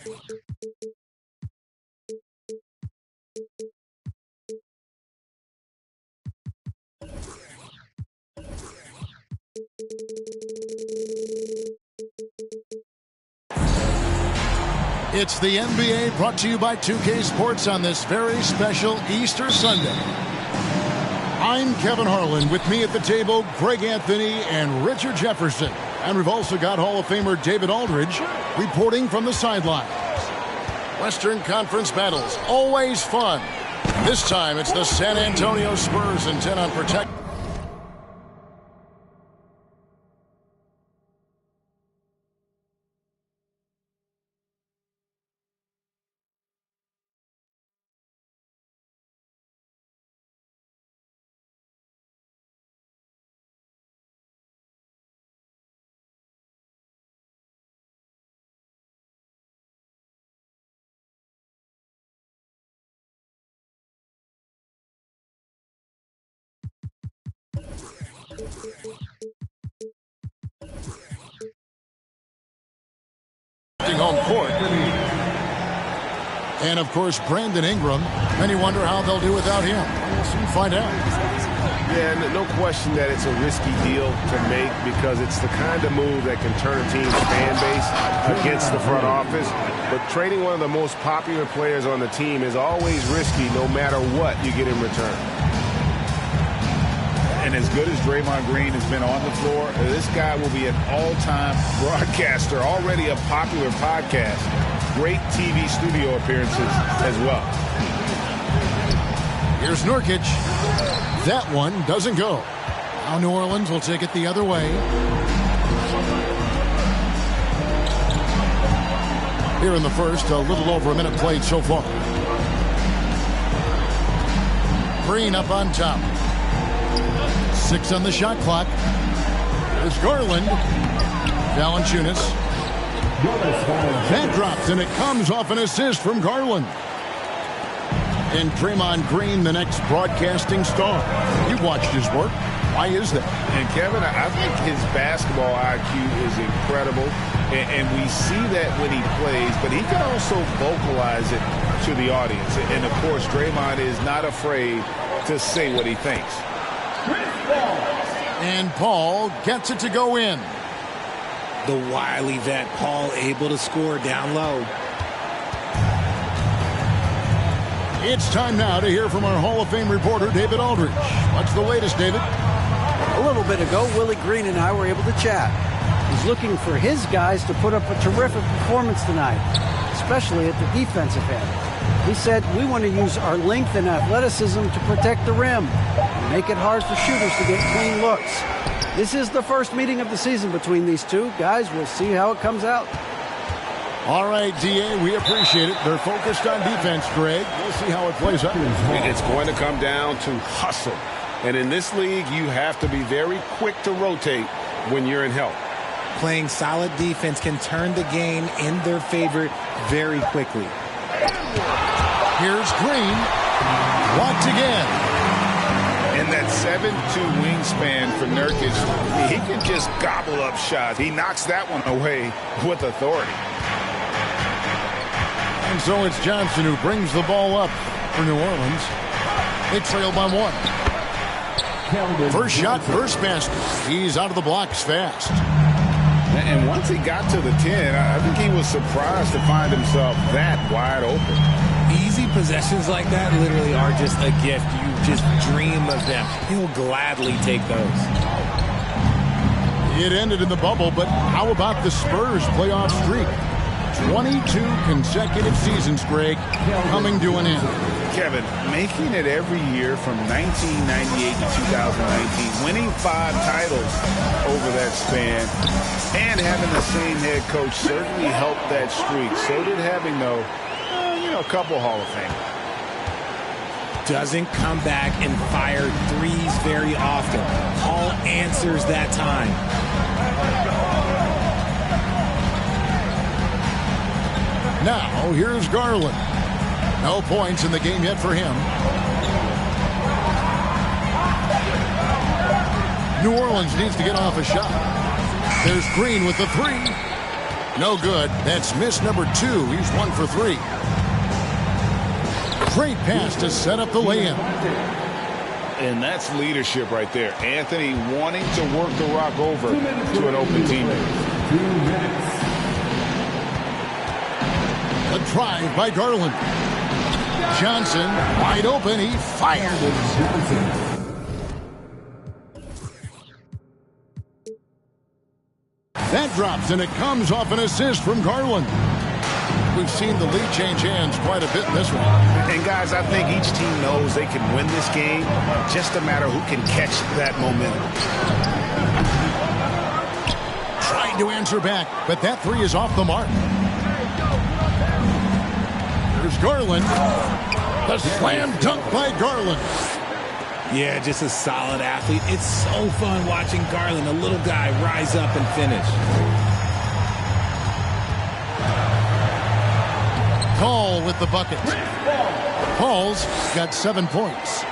It's the NBA brought to you by 2K Sports on this very special Easter Sunday. I'm Kevin Harlan. With me at the table, Greg Anthony and Richard Jefferson. And we've also got Hall of Famer David Aldridge reporting from the sidelines. Western Conference battles, always fun. This time it's the San Antonio Spurs intent on protect. Home court. And of course Brandon Ingram. Many wonder how they'll do without him. We'll soon find out. Yeah, no question that it's a risky deal to make because it's the kind of move that can turn a team's fan base against the front office. But trading one of the most popular players on the team is always risky no matter what you get in return. And as good as Draymond Green has been on the floor, this guy will be an all-time broadcaster, already a popular podcast. Great TV studio appearances as well. Here's Nurkic. That one doesn't go. Now New Orleans will take it the other way. Here in the first, a little over a minute played so far. Green up on top. 6 on the shot clock. There's Garland. Valanciunas. That drops, and it comes off an assist from Garland. And Draymond Green, the next broadcasting star. You've watched his work. Why is that? And Kevin, I think his basketball IQ is incredible. And we see that when he plays, but he can also vocalize it to the audience. And of course, Draymond is not afraid to say what he thinks. And Paul gets it to go in. The wily vet Paul able to score down low. It's time now to hear from our Hall of Fame reporter, David Aldridge. What's the latest, David? A little bit ago, Willie Green and I were able to chat. He's looking for his guys to put up a terrific performance tonight, especially at the defensive end. He said, we want to use our length and athleticism to protect the rim and make it hard for shooters to get clean looks. This is the first meeting of the season between these two. Guys, we'll see how it comes out. All right, D.A., we appreciate it. They're focused on defense, Greg. We'll see how it plays out. It's going to come down to hustle. And in this league, you have to be very quick to rotate when you're in help. Playing solid defense can turn the game in their favor very quickly. Here's Green. Blocked again. And that 7'2" wingspan for Nurkic, he can just gobble up shots. He knocks that one away with authority. And so it's Johnson who brings the ball up for New Orleans. They trail by 1. First shot, first basket. He's out of the blocks fast. And once he got to the 10, I think he was surprised to find himself that wide open. Easy possessions like that literally are just a gift. You just dream of them. He'll gladly take those. It ended in the bubble, but how about the Spurs playoff streak? 22 consecutive seasons, Greg, coming to an end. Kevin, making it every year from 1998 to 2019, winning 5 titles over that span, and having the same head coach certainly helped that streak. So did having, though, a couple Hall of Fame. Doesn't come back and fire threes very often. Hall answers that time. Now, here's Garland. No points in the game yet for him. New Orleans needs to get off a shot. There's Green with the 3. No good. That's miss number 2. He's 1 for 3. Great pass to set up the lay-in. And that's leadership right there. Anthony wanting to work the rock over to an open teammate. A drive by Garland. Johnson wide open. He fired. That drops, and it comes off an assist from Garland. We've seen the lead change hands quite a bit in this one. And, guys, I think each team knows they can win this game. Just a matter who can catch that momentum. Trying to answer back, but that 3 is off the mark. There's Garland. The slam dunk by Garland. Yeah, just a solid athlete. It's so fun watching Garland, a little guy, rise up and finish. Paul with the bucket. Paul's got 7 points.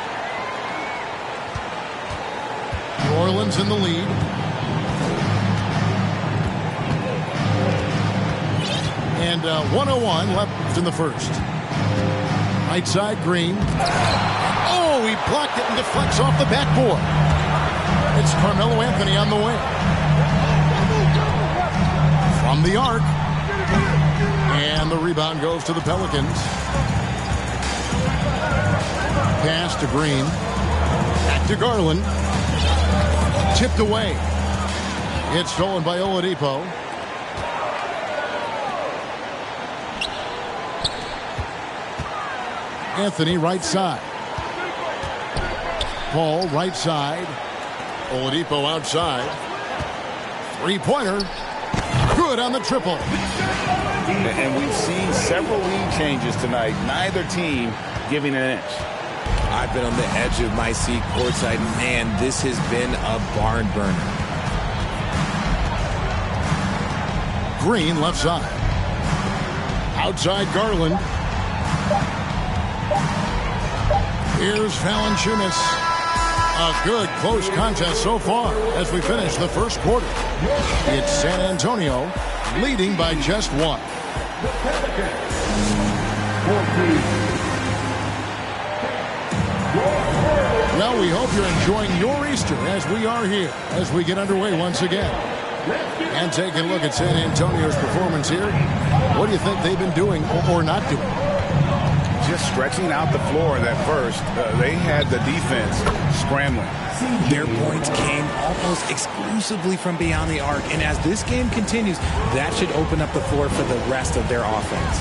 New Orleans in the lead. And 1:01 left in the first. Right side, Green. Oh, he blocked it and deflects off the backboard. It's Carmelo Anthony on the way. From the arc. And the rebound goes to the Pelicans. Pass to Green. Back to Garland. Tipped away. It's stolen by Oladipo. Anthony right side. Paul right side. Oladipo outside. Three-pointer. Good on the triple. And we've seen several lead changes tonight. Neither team giving an inch. I've been on the edge of my seat courtside. Man, this has been a barn burner. Green left side. Outside Garland. Here's Valanciunas. A good close contest so far as we finish the first quarter. It's San Antonio leading by just 1. Well, we hope you're enjoying your Easter as we are here as we get underway once again. And take a look at San Antonio's performance here. What do you think they've been doing or not doing? Just stretching out the floor in that first. They had the defense scrambling. Their points came almost exclusively from beyond the arc. And as this game continues, that should open up the floor for the rest of their offense.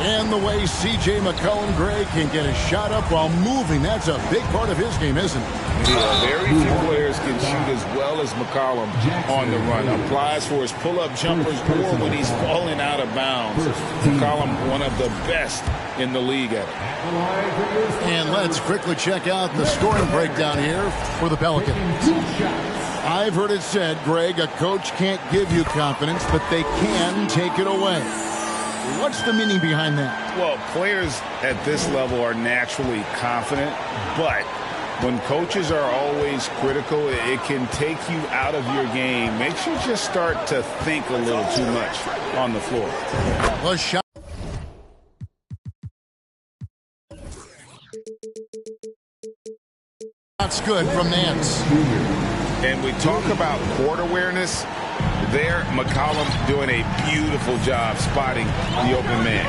And the way C.J. McCollum, Gray, can get a shot up while moving, that's a big part of his game, isn't it? Yeah, very few players can shoot as well as McCollum on the run. Applies for his pull-up jumpers or when he's falling out of bounds. McCollum, one of the best in the league at it. And let's quickly check out the scoring breakdown here for the Pelicans. I've heard it said, Greg, a coach can't give you confidence, but they can take it away. What's the meaning behind that? Well, players at this level are naturally confident, but when coaches are always critical, it can take you out of your game. Makes you just start to think a little too much on the floor. A shot. That's good from Nance. And we talk about court awareness. There, McCollum doing a beautiful job spotting the open man.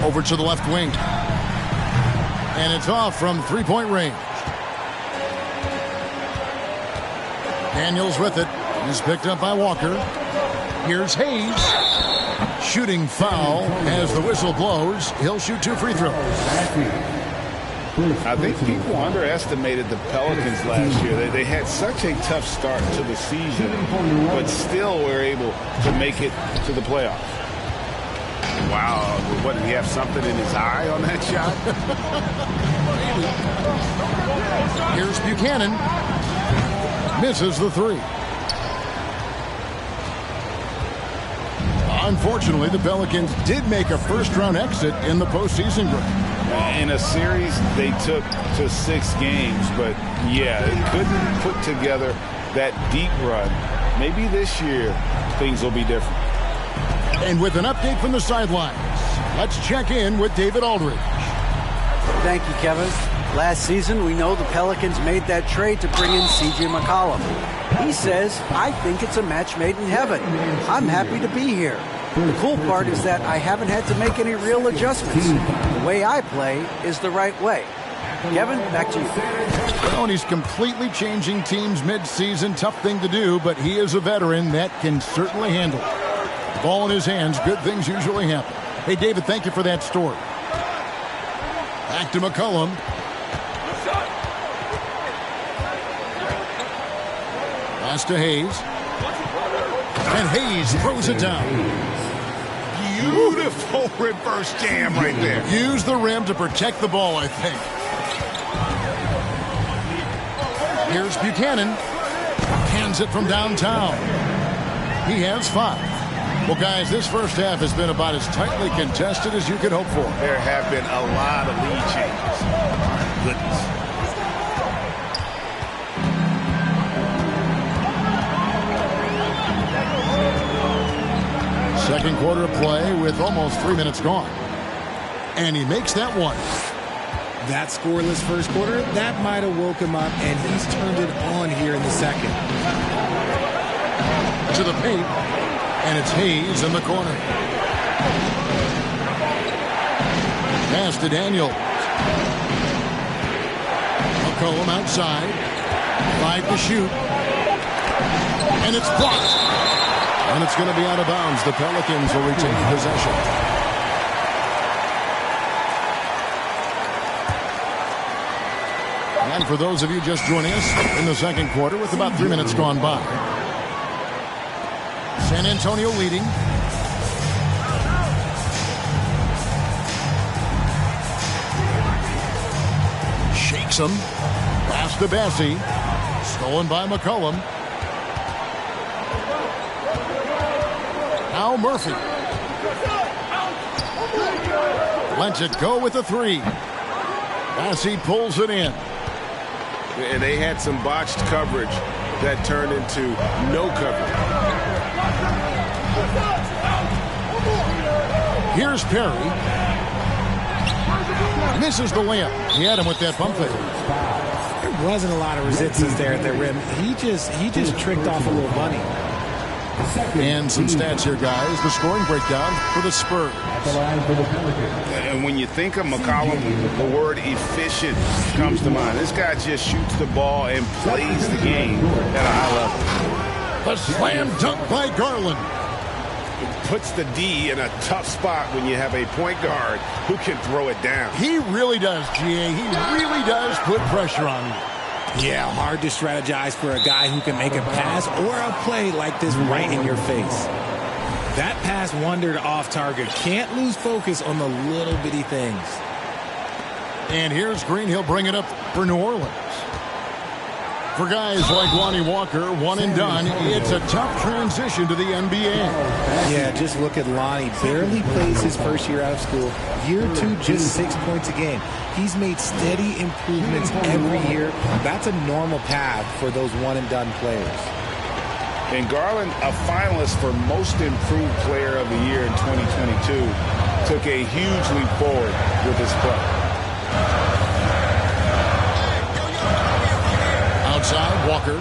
Over to the left wing. And it's off from three-point range. Daniels with it. He's picked up by Walker. Here's Hayes. Shooting foul as the whistle blows. He'll shoot 2 free throws. I think people underestimated the Pelicans last year. They had such a tough start to the season, but still were able to make it to the playoffs. Wow, what, did he have something in his eye on that shot? Here's Buchanan. Misses the 3. Unfortunately, the Pelicans did make a first-round exit in the postseason. In a series, they took to 6 games, but yeah, they couldn't put together that deep run Maybe this year things will be different. And with an update from the sidelines, let's check in with David Aldridge. Thank you, Kevin. Last season, we know the Pelicans made that trade to bring in C.J. McCollum. He says, I think it's a match made in heaven. I'm happy to be here. The cool part is that I haven't had to make any real adjustments. The way I play is the right way. Kevin, back to you. Well, and he's completely changing teams mid-season. Tough thing to do, but he is a veteran that can certainly handle it. The ball in his hands, good things usually happen. Hey, David, thank you for that story. Back to McCollum. Pass to Hayes. And Hayes throws it down. Beautiful reverse jam right there. Use the rim to protect the ball, I think. Here's Buchanan. Hands it from downtown. He has 5. Well, guys, this first half has been about as tightly contested as you could hope for. There have been a lot of lead changes. My goodness. Second quarter of play with almost 3 minutes gone. And he makes that one. That scoreless first quarter, that might have woke him up, and he's turned it on here in the second. To the paint, and it's Hayes in the corner. Pass to Daniel. McCollum outside. 5 to shoot. And it's blocked. And it's going to be out of bounds. The Pelicans will retain possession. And for those of you just joining us in the second quarter with about 3 minutes gone by. San Antonio leading. Shakes him. Pass to Bassie. Stolen by McCollum. Now Murphy. Lets it go with a 3. Bassie pulls it in. And they had some botched coverage that turned into no coverage. Here's Perry. Misses the layup. He had him with that pump fake. There wasn't a lot of resistance there at the rim. He just tricked off a little bunny. And some stats here, guys. The scoring breakdown for the Spurs. And when you think of McCollum, the word efficient comes to mind. This guy just shoots the ball and plays the game at a high level. A slam dunk by Garland. It puts the D in a tough spot when you have a point guard who can throw it down. He really does, GA. He really does put pressure on you. Yeah, hard to strategize for a guy who can make a pass or a play like this right in your face. That pass wandered off target. Can't lose focus on the little bitty things. And here's Green. He'll bring it up for New Orleans. For guys like Lonnie Walker, one and done, it's a tough transition to the NBA. Yeah, just look at Lonnie. Barely plays his first year out of school. Year 2, just 6 points a game. He's made steady improvements every year. That's a normal path for those one-and-done players. And Garland, a finalist for Most Improved Player of the Year in 2022, took a huge leap forward with his play. Outside, Walker.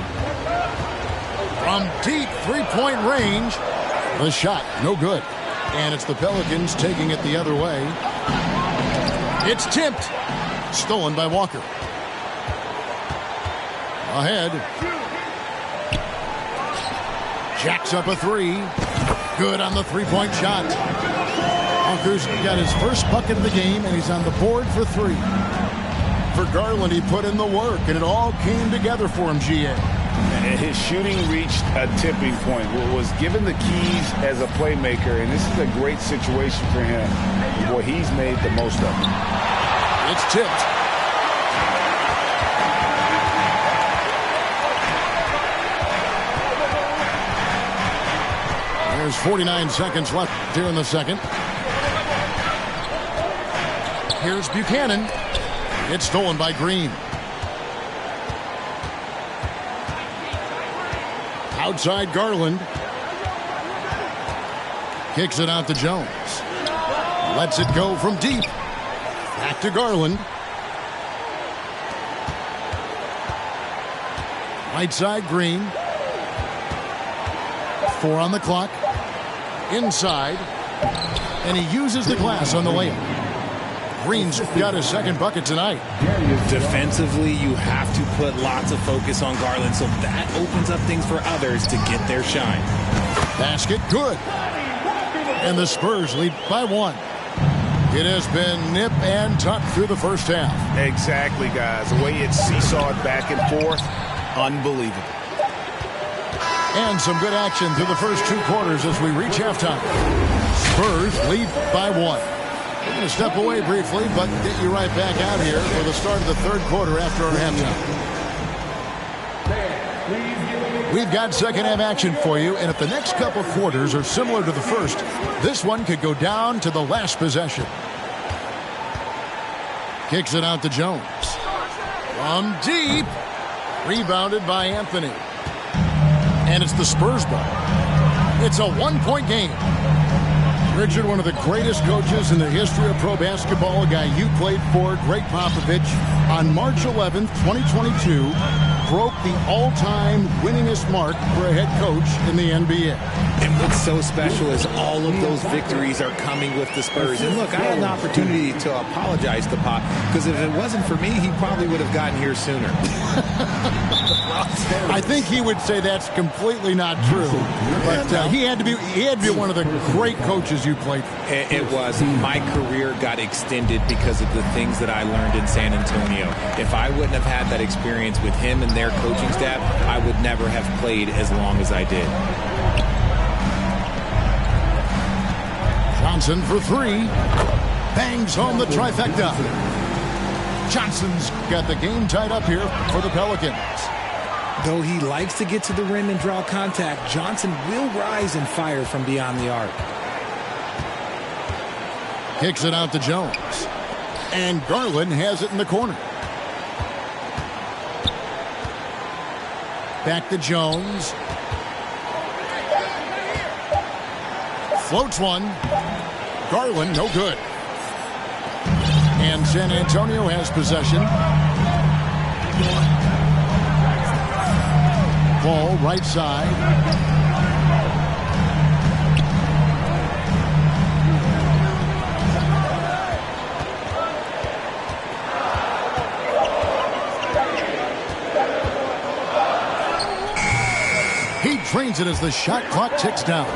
From deep three-point range. The shot, no good. And it's the Pelicans taking it the other way. It's tipped. Stolen by Walker. Ahead. Jacks up a 3. Good on the three-point shot. Walker's got his first bucket of the game, and he's on the board for 3. For Garland, he put in the work, and it all came together for him, GA. And his shooting reached a tipping point. Was given the keys as a playmaker, and this is a great situation for him. Boy, he's made the most of it. It's tipped. There's 49 seconds left here in the second. Here's Buchanan. It's stolen by Green. Outside Garland. Kicks it out to Jones. Lets it go from deep. Back to Garland. Right side Green. 4 on the clock. Inside. And he uses the glass on the layup. Green's got his second bucket tonight. Defensively, you have to put lots of focus on Garland, so that opens up things for others to get their shine. Basket good. And the Spurs lead by 1. It has been nip and tuck through the first half. Exactly, guys. The way it's seesawed back and forth, unbelievable. And some good action through the first 2 quarters as we reach halftime. Spurs lead by 1. We're going to step away briefly, but get you right back out here for the start of the third quarter after our halftime. We've got second half action for you, and if the next couple quarters are similar to the first, this one could go down to the last possession. Kicks it out to Jones. From deep. Rebounded by Anthony. And it's the Spurs ball. It's a 1-point game. Richard, one of the greatest coaches in the history of pro basketball, a guy you played for, Greg Popovich, on March 11th, 2022, broke the all-time winningest mark for a head coach in the NBA. And what's so special is all of those victories are coming with the Spurs. And look, I had an opportunity to apologize to Pop, because if it wasn't for me, he probably would have gotten here sooner. I think he would say that's completely not true. But he had to be one of the great coaches you played for. It was. My career got extended because of the things that I learned in San Antonio. If I wouldn't have had that experience with him and their coaching staff, I would never have played as long as I did. Johnson for 3. Bangs home the trifecta. Johnson's got the game tied up here for the Pelicans. Though he likes to get to the rim and draw contact, Johnson will rise and fire from beyond the arc. Kicks it out to Jones. And Garland has it in the corner. Back to Jones. Floats one. Garland, no good. And San Antonio has possession. Ball right side. He drains it as the shot clock ticks down.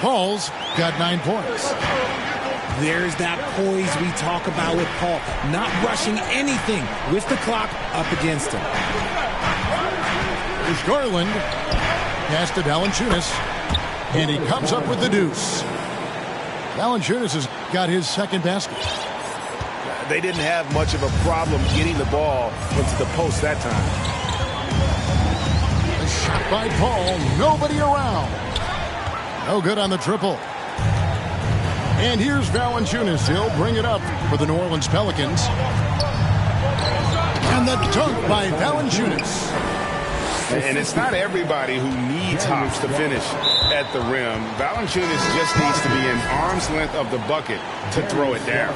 Paul's got 9 points. There's that poise we talk about with Paul. Not rushing anything with the clock up against him. There's Garland. Pass to Valanciunas. And he comes up with the deuce. Valanciunas has got his second basket. They didn't have much of a problem getting the ball into the post that time. A shot by Paul. Nobody around. No good on the triple. And here's Valanciunas. He'll bring it up for the New Orleans Pelicans. And the dunk by Valanciunas. And it's not everybody who needs hops to finish at the rim. Valanciunas just needs to be an arm's length of the bucket to throw it down.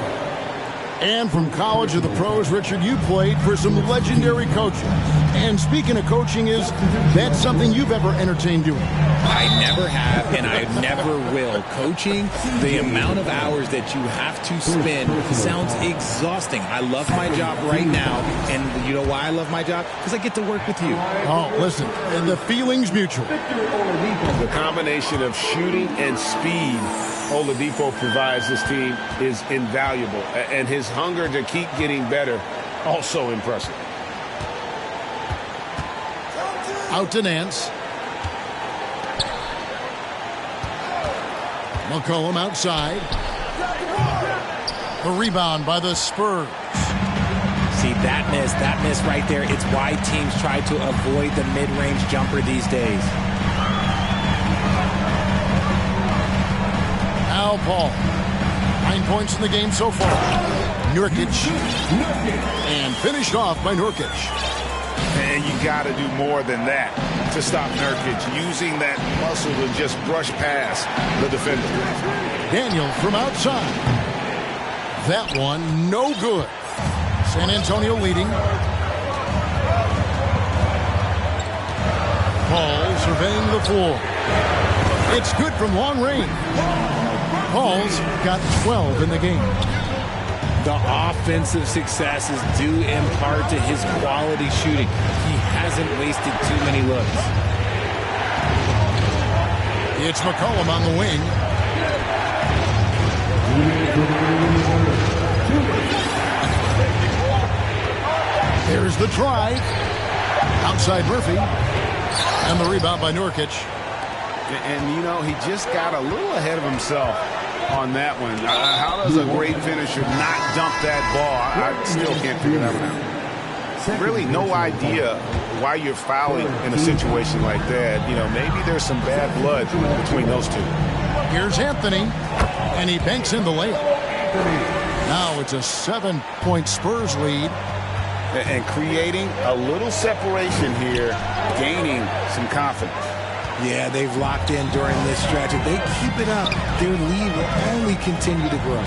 And from college to the pros, Richard, you played for some legendary coaches. And speaking of coaching, that's something you've ever entertained doing? I never have, and I never will. Coaching, the amount of hours that you have to spend sounds exhausting. I love my job right now, and you know why I love my job? Because I get to work with you. Oh, listen, and the feeling's mutual. The combination of shooting and speed Oladipo provides this team is invaluable, and his hunger to keep getting better, also impressive. Out to Nance. McCollum outside. The rebound by the Spurs. See, that miss right there, it's why teams try to avoid the mid-range jumper these days. Now Paul. 9 points in the game so far. Nurkic. And finished off by Nurkic. And you got to do more than that to stop Nurkic, using that muscle to just brush past the defender. Daniel from outside. That one, no good. San Antonio leading. Paul surveying the floor. It's good from long range. Paul's got 12 in the game. The offensive success is due in part to his quality shooting. He hasn't wasted too many looks. It's McCollum on the wing. There's the drive. Outside Murphy. And the rebound by Nurkic. And, you know, he just got a little ahead of himself on that one. How does a great finisher not dump that ball? I still can't figure that one out. Really no idea why you're fouling in a situation like that. You know, maybe there's some bad blood between those two. Here's Anthony, and he banks in the layup. Now it's a 7-point Spurs lead. And creating a little separation here, gaining some confidence. Yeah, they've locked in during this stretch. If they keep it up, their lead will only continue to grow.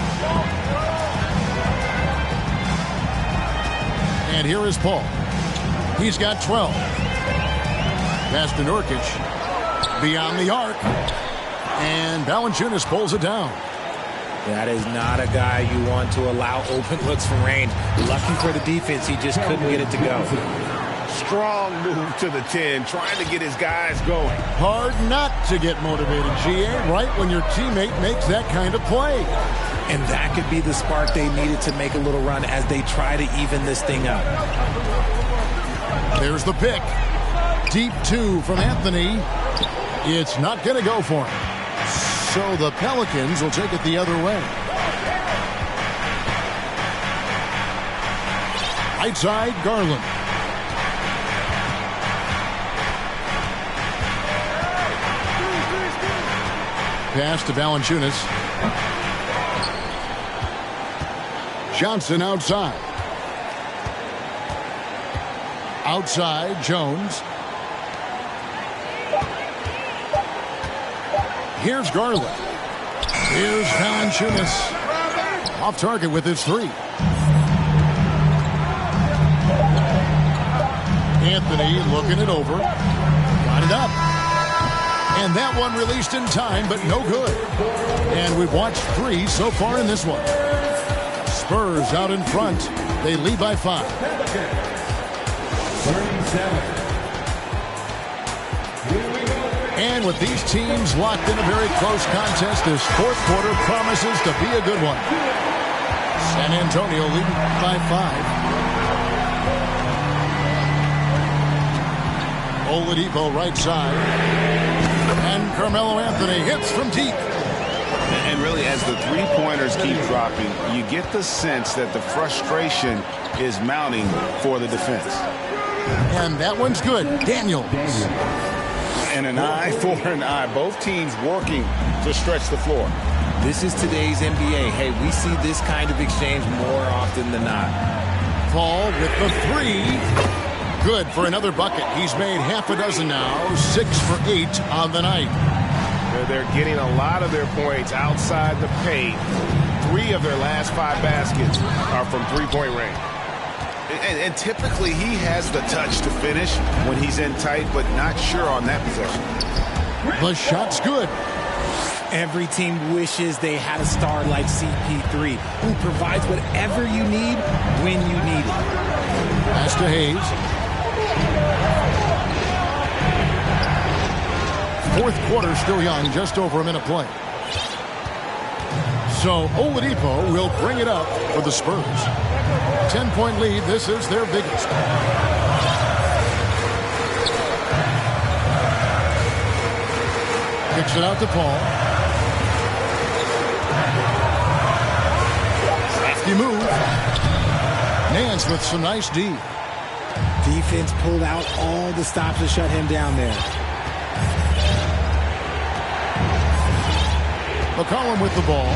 And here is Paul. He's got 12. Pass to Nurkic. Beyond the arc. And Valanciunas pulls it down. That is not a guy you want to allow open looks from range. Lucky for the defense, he just couldn't get it to go. Strong move to the 10, trying to get his guys going. Hard not to get motivated, GA, right when your teammate makes that kind of play. And that could be the spark they needed to make a little run as they try to even this thing up. There's the pick. Deep two from Anthony. It's not going to go for him. So the Pelicans will take it the other way. Right side, Garland. Pass to Valanciunas. Johnson outside. Outside, Jones. Here's Garland. Here's Valanciunas. Off target with his three. Anthony looking it over. Got it up. And that one released in time, but no good. And we've watched 3 so far in this one. Spurs out in front. They lead by 5. 37. And with these teams locked in a very close contest, this fourth quarter promises to be a good one. San Antonio leading by 5. Oladipo right side. And Carmelo Anthony hits from deep. And really, as the three-pointers keep dropping, you get the sense that the frustration is mounting for the defense. And that one's good. Daniels. And an eye for an eye. Both teams working to stretch the floor. This is today's NBA. Hey, we see this kind of exchange more often than not. Paul with the 3. Good for another bucket. He's made half a dozen now. 6 for 8 on the night. They're getting a lot of their points outside the paint. 3 of their last 5 baskets are from three-point range. And typically he has the touch to finish when he's in tight, but not sure on that possession. The shot's good. Every team wishes they had a star like CP3 who provides whatever you need when you need it. Pass to Hayes. Fourth quarter still young, just over a minute play. So Oladipo will bring it up for the Spurs. 10-point lead. This is their biggest. Kicks it out to Paul. Crafty move. Nance with some nice D. Defense pulled out all the stops to shut him down there. McCollum with the ball.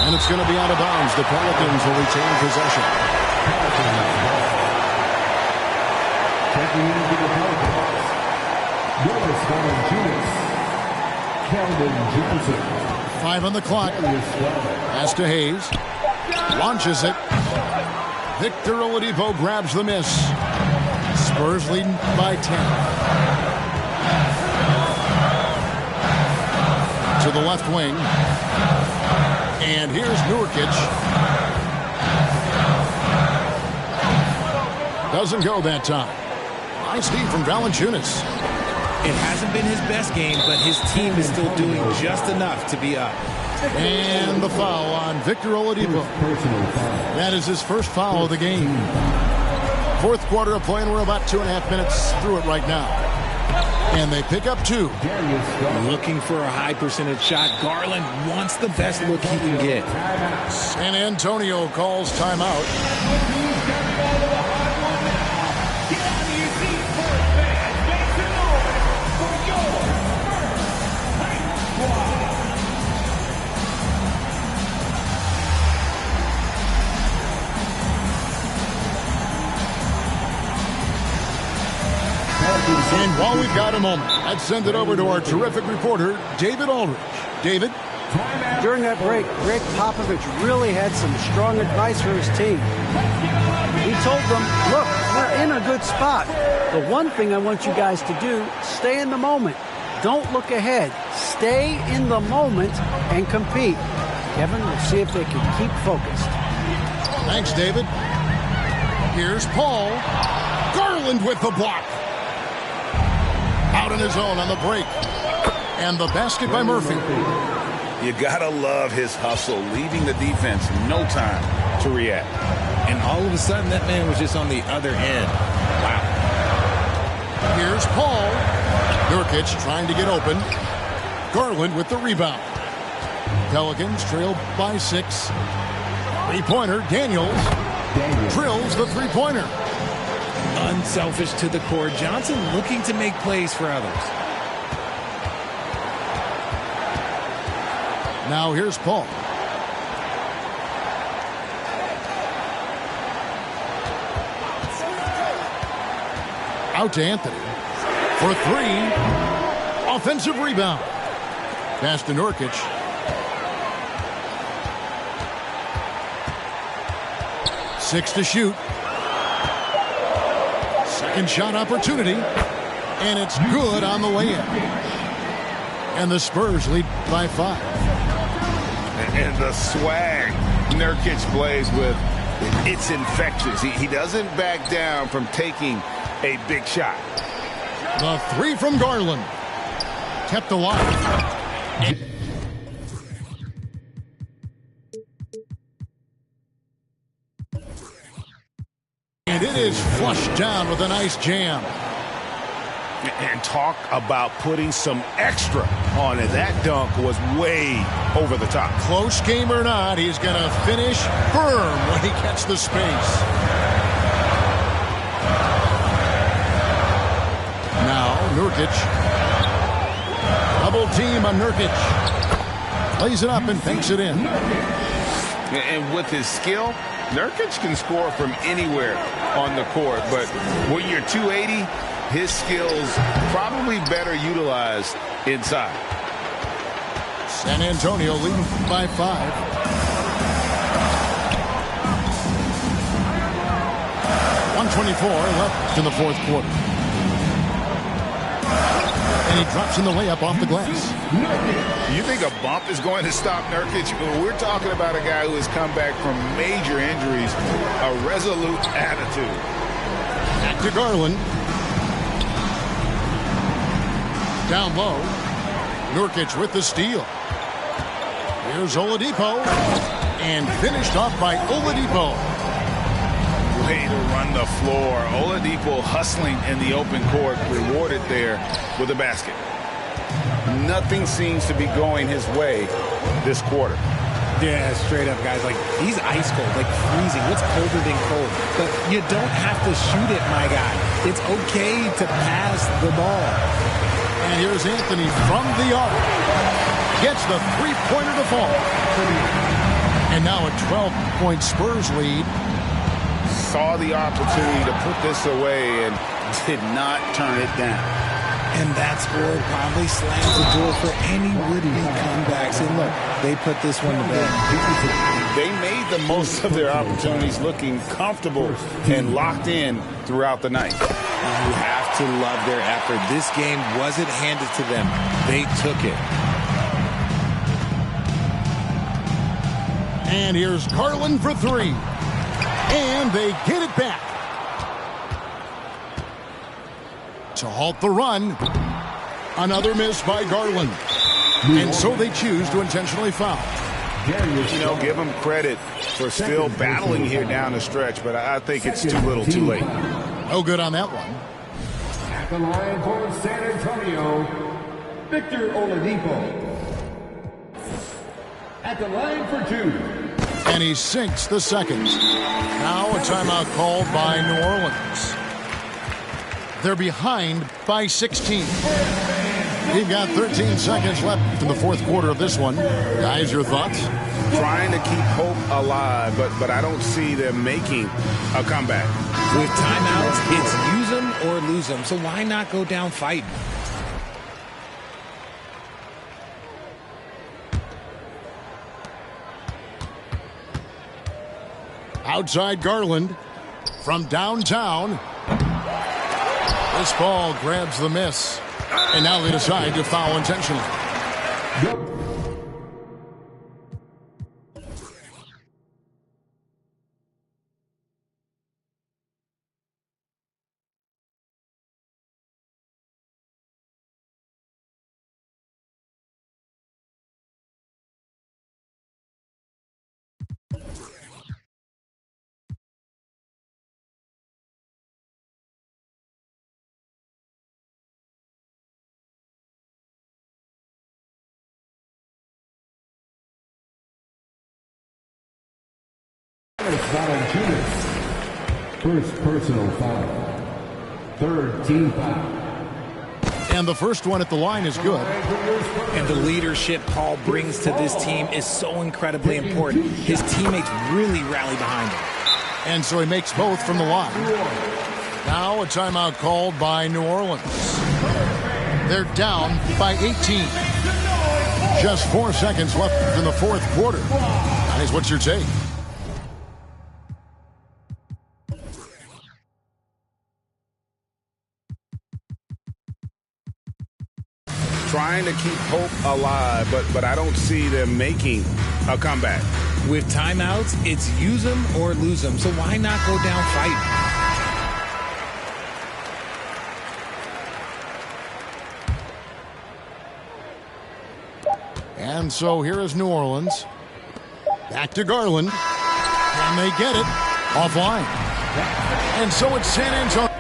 And it's going to be out of bounds. The Pelicans will retain possession. Checking into the Pelicans, Norris Valanciunas, 5 on the clock. Pass to Hayes. Launches it. Victor Oladipo grabs the miss. Spurs leading by 10. To the left wing. And here's Nurkic. Doesn't go that time. Nice feed from Valanciunas. It hasn't been his best game, but his team is still doing just enough to be up. And the foul on Victor Oladipo. That is his first foul of the game. Fourth quarter of play, and we're about 2.5 minutes through it right now. And they pick up 2. Looking for a high percentage shot. Garland wants the best look he can get. San Antonio calls timeout. And while we've got a moment, let's send it over to our terrific reporter, David Aldridge. David? During that break, Greg Popovich really had some strong advice for his team. He told them, look, we're in a good spot. The one thing I want you guys to do, stay in the moment. Don't look ahead. Stay in the moment and compete. Kevin, we'll see if they can keep focused. Thanks, David. Here's Paul. Garland with the block. Out on his own on the break. And the basket by Murphy. You gotta love his hustle, leaving the defense no time to react. And all of a sudden, that man was just on the other end. Wow. Here's Paul. Nurkic trying to get open. Garland with the rebound. Pelicans trail by 6. Three-pointer, Daniels. Drills the three-pointer. Unselfish to the core. Johnson looking to make plays for others. Now here's Paul. Out to Anthony. For 3. Offensive rebound. Pass to Nurkic. Six to shoot. Second shot opportunity. And it's good on the way in. And the Spurs lead by 5. And the swag Nurkic plays with, it's infectious. He doesn't back down from taking a big shot. The 3 from Garland. Kept alive. And it is flushed down with a nice jam. And talk about putting some extra on it. That dunk was way over the top. Close game or not, he's going to finish firm when he gets the space. Now, Nurkic. Double team on Nurkic. Plays it up and banks it in. And with his skill, Nurkic can score from anywhere on the court. But when you're 280, his skills probably better utilized inside. San Antonio leading by 5. .124 left in the fourth quarter. And he drops in the layup off the glass. You think a bump is going to stop Nurkic? We're talking about a guy who has come back from major injuries, a resolute attitude. Back to Garland. Down low. Nurkic with the steal. Here's Oladipo. And finished off by Oladipo. Way to run the floor. Oladipo hustling in the open court, rewarded there with a basket. Nothing seems to be going his way this quarter. Yeah, straight up, guys. Like, he's ice cold, like freezing. What's colder than cold? But you don't have to shoot it, my guy. It's okay to pass the ball. And here's Anthony from the arc. Gets the three-pointer to fall. And now a 12-point Spurs lead. saw the opportunity to put this away and did not turn it down. And that score probably slams the door for any would-be comebacks. And look, they put this one to bed. They made the most of their opportunities, looking comfortable and locked in throughout the night. You have to love their effort. This game wasn't handed to them. They took it. And here's Garland for three. And they get it back. To halt the run. Another miss by Garland. And so they choose to intentionally foul. You know, give them credit for still battling here down the stretch, but I think it's too little too late. No good on that one. At the line for San Antonio, Victor Oladipo. At the line for two. And he sinks the second. Now a timeout called by New Orleans. They're behind by 16. We've got 13 seconds left in the fourth quarter of this one. Guys, your thoughts? Trying to keep hope alive, but I don't see them making a comeback. With timeouts, it's use them or lose them. So why not go down fighting? Outside Garland from downtown. This ball grabs the miss. And now they decide to foul intentionally. First personal foul. Third team foul. And the first one at the line is good. And the leadership Paul brings to this team is so incredibly important. His teammates really rally behind him. And so he makes both from the line. Now a timeout called by New Orleans. They're down by 18. Just 4 seconds left in the fourth quarter. Guys, what's your take? Trying to keep hope alive, but I don't see them making a comeback. With timeouts, it's use them or lose them. So why not go down fighting? And so here is New Orleans. Back to Garland. And they get it offline. And so it's San Antonio.